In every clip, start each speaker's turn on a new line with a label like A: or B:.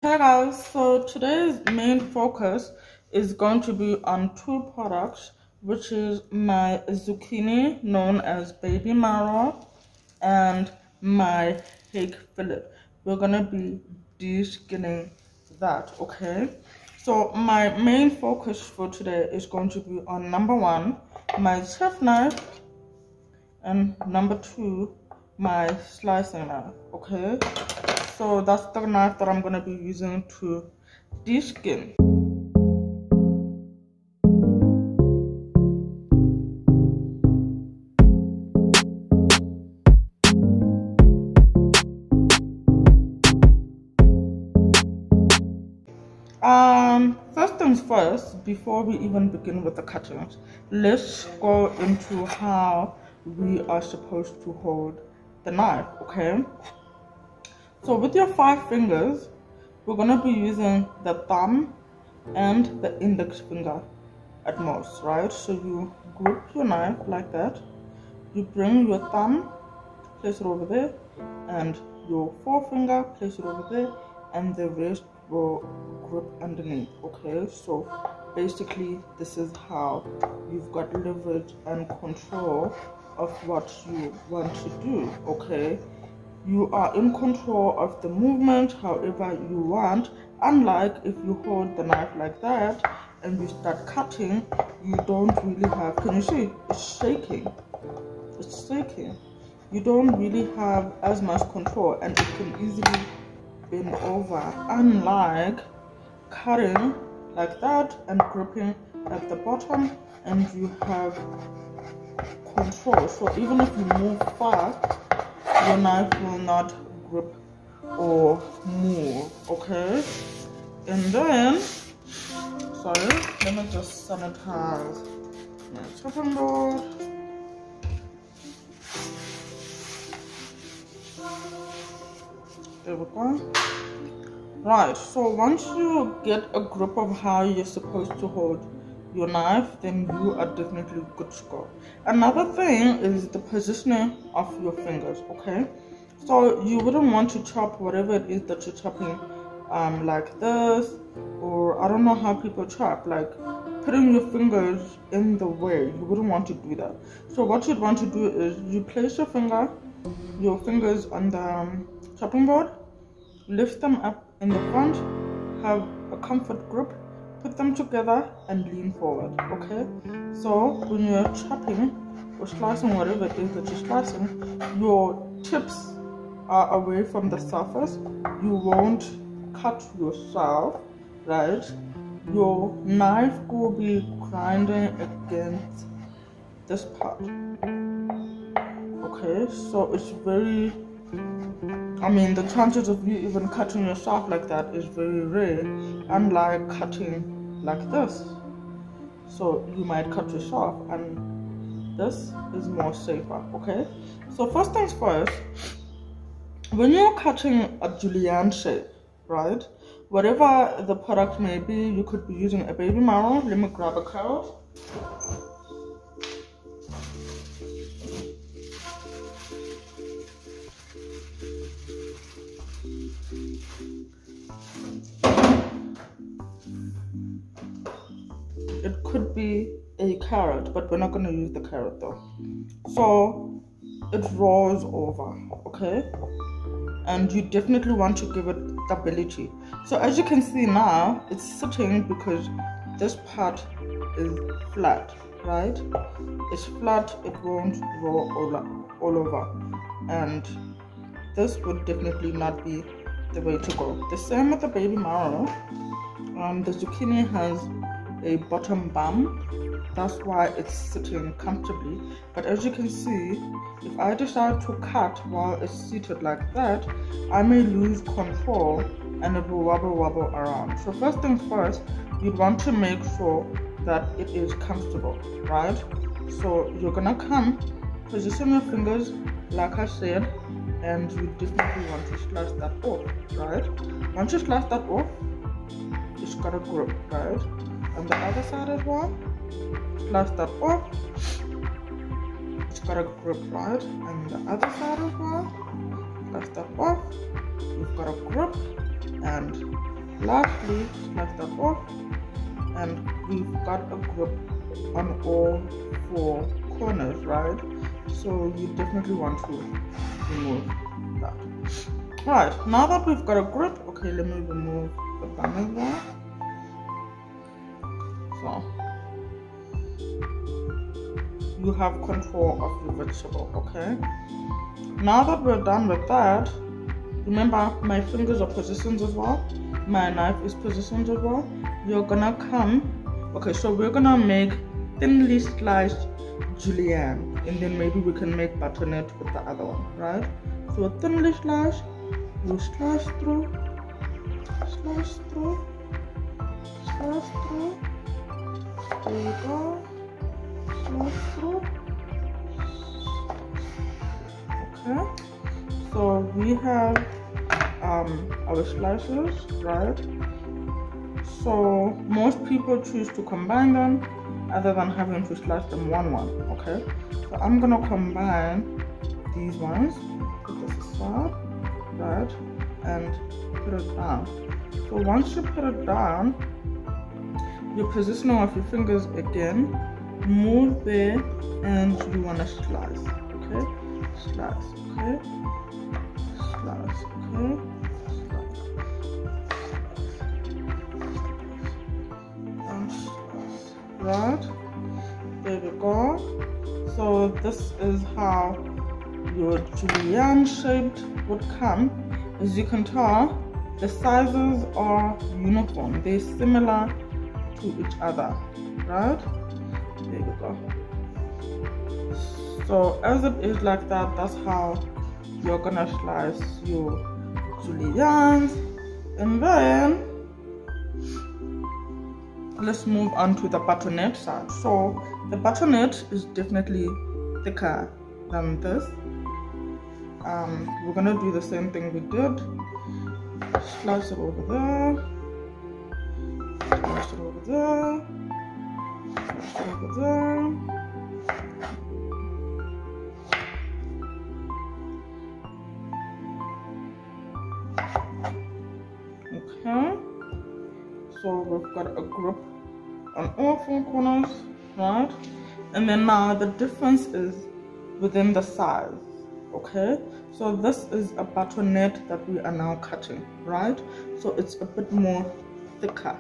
A: Hey guys, so today's main focus is going to be on two products, which is my zucchini known as baby marrow and my hake fillet. We're gonna be deskinning that, okay? So my main focus for today is going to be on number one, my chef knife, and number two, my slicing knife, okay? So that's the knife that I'm going to be using to deskin. First things first, before we even begin with the cuttings, let's go into how we are supposed to hold the knife, okay? So with your 5 fingers, we're going to be using the thumb and the index finger at most, right? So you grip your knife like that, you bring your thumb, place it over there, and your forefinger, place it over there, and the rest will grip underneath, okay? So basically this is how you've got leverage and control of what you want to do, okay? You are in control of the movement however you want, unlike if you hold the knife like that and you start cutting, you don't really have, can you see, it's shaking, you don't really have as much control and it can easily bend over, unlike cutting like that and gripping at the bottom and you have control. So even if you move fast, your knife will not grip or move, okay? And then, sorry, let me just sanitize my chopping board. There we go. Right, so once you get a grip of how you're supposed to hold your knife, then you are definitely good to go. Another thing is the positioning of your fingers, okay? So you wouldn't want to chop whatever it is that you're chopping like this, or I don't know how people chop, like putting your fingers in the way. You wouldn't want to do that. So what you'd want to do is you place your fingers on the chopping board, lift them up in the front, have a comfort grip, put them together and lean forward, okay? So when you're chopping or slicing whatever it is that you're slicing, your tips are away from the surface. You won't cut yourself, right? Your knife will be grinding against this part, okay? So it's very, the chances of you even cutting yourself like that is very rare, unlike cutting like this. So you might cut yourself and this is more safer, okay? So first things first, when you're cutting a Julienne shape, right? Whatever the product may be, you could be using a baby marrow. Let me grab a carrot. It could be a carrot, but we're not going to use the carrot though. So it rolls over, okay? And you definitely want to give it stability. So as you can see now, it's sitting because this part is flat, right? It's flat, it won't roll all over. And this would definitely not be the way to go. The same with the baby marrow. The zucchini has a bottom bump, that's why it's sitting comfortably. But as you can see, if I decide to cut while it's seated like that, I may lose control and it will wobble around. So first things first, you'd want to make sure that it is comfortable, right? So you're gonna come, position your fingers like I said, and you definitely want to slice that off, right? Once you slice that off, it's got a grip, right? On the other side as well, slice that off, it's got a grip, right? And the other side as well, slice that off, you've got a grip, and lastly, slice that off, and we've got a grip on all 4 corners, right? So you definitely want to remove that. Right, now that we've got a grip, okay, let me remove the bun as well. So you have control of your vegetable, okay? Now that we're done with that, remember my fingers are positioned as well, my knife is positioned as well. You're gonna come, okay, so we're gonna make thinly sliced julienne, and then maybe we can make butternut with the other one, right? So thinly sliced, you slice through, slice through, slice through, there you go, slice through. Okay, so we have our slices, right? So most people choose to combine them other than having to slice them one, okay? So I'm gonna combine these ones, put this aside, right? And put it down. So once you put it down, your positioning of your fingers again, move there, and you wanna slice, okay? Slice, okay? Slice, okay? Right, there we go. So this is how your julienne shaped would come. As you can tell, the sizes are uniform, they're similar to each other, right? There we go. So as it is like that, that's how you're gonna slice your juliennes. And then let's move on to the butternut side. So the butternut is definitely thicker than this. We're gonna do the same thing we did. Slice it over there, slice it over there, slice it over there. Okay, so we've got a grip on all 4 corners, right? And then now the difference is within the size, okay? So this is a butternut that we are now cutting, right? So it's a bit more thicker.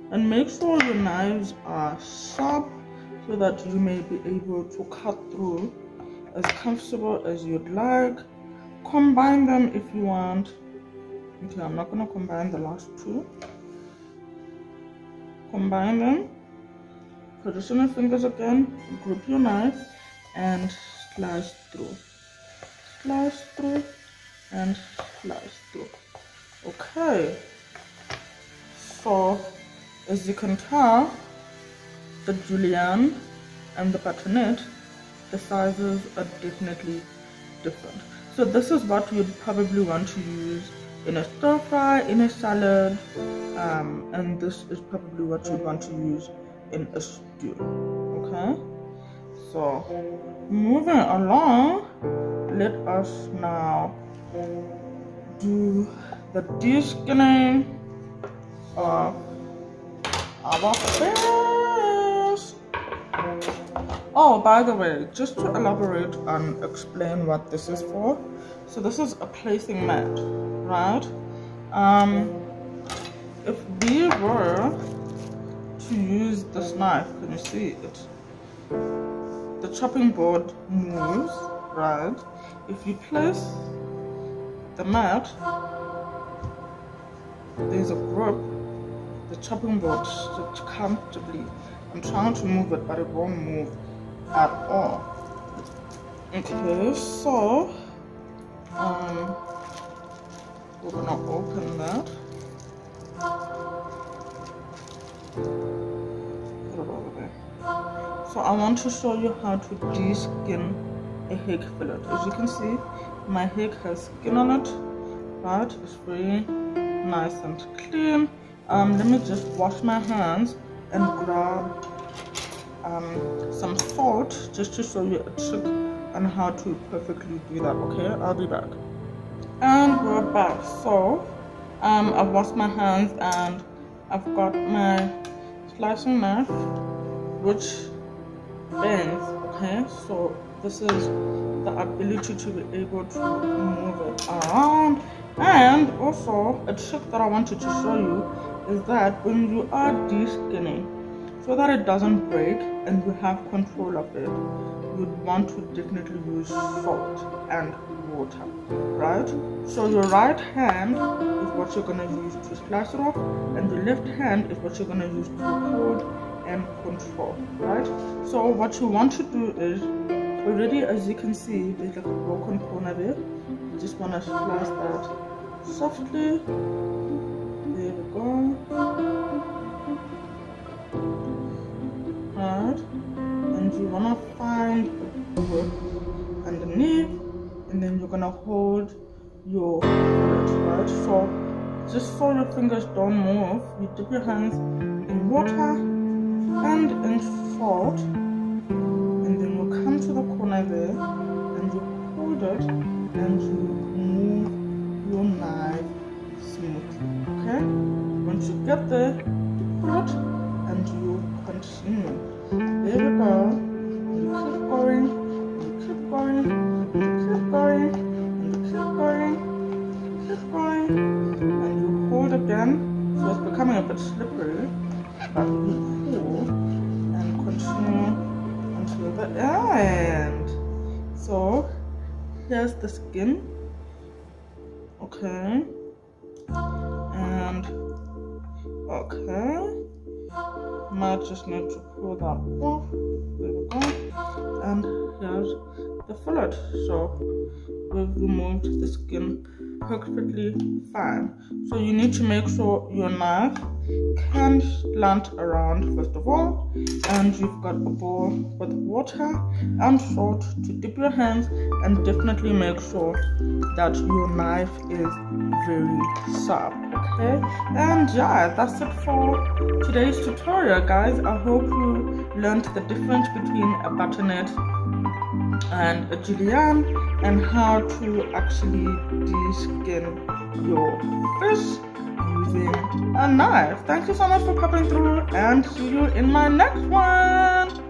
A: And make sure your knives are sharp so that you may be able to cut through as comfortable as you'd like. Combine them if you want. Okay, I'm not gonna combine the last 2. Combine them, position your fingers again, grip your knife, and slice through. Slice through and slice through. Okay, so as you can tell, the julienne and the butternut, the sizes are definitely different. So this is what you'd probably want to use in a stir fry, in a salad, and this is probably what you want to use in a stew. Okay, so moving along, let us now do the deskinning of our fish. Oh, by the way, just to elaborate and explain what this is for, so this is a placing mat, right? If we were to use this knife, can you see it? The chopping board moves, right? If you place the mat, there's a grip, the chopping board sits comfortably. I'm trying to move it, but it won't move at all. Okay, so we're gonna open that. Put it over there. So I want to show you how to deskin a hake fillet. As you can see, my hake has skin on it, right? It's very nice and clean. Let me just wash my hands and grab some salt just to show you a trick on how to perfectly do that. Okay, I'll be back. And we're back. So I've washed my hands and I've got my slicing knife, which bends. Okay, so this is the ability to be able to move it around. And also a trick that I wanted to show you is that when you are deskinning, so that it doesn't break and you have control of it, you'd want to definitely use salt and water, right? So your right hand is what you're going to use to slice it off, and your left hand is what you're going to use to hold and control, right? So what you want to do is, already as you can see, there's like a broken corner there. You just want to slice that softly. There we go. Right, and you want to find a grip underneath, and then you're gonna hold your foot, right? So just so your fingers don't move, you dip your hands in water and in salt, and then you come to the corner there and you hold it and you move your knife smoothly. Okay, once you get there, you pull it and you continue. There we go. You keep going, you keep going, you keep going, you keep going, keep going, and you hold again. So it's becoming a bit slippery, but you pull and continue until the end. So here's the skin. Okay, and okay, might just need to pull that off. There we go. And here's the fillet. So we've removed the skin perfectly fine. So you need to make sure your knife can slant around first of all, and you've got a bowl with water and salt to dip your hands, and definitely make sure that your knife is very sharp. Okay, and yeah, that's it for today's tutorial, guys. I hope you learned the difference between a butternut and a julienne and how to actually deskin your fish using a knife. Thank you so much for popping through, and see you in my next one.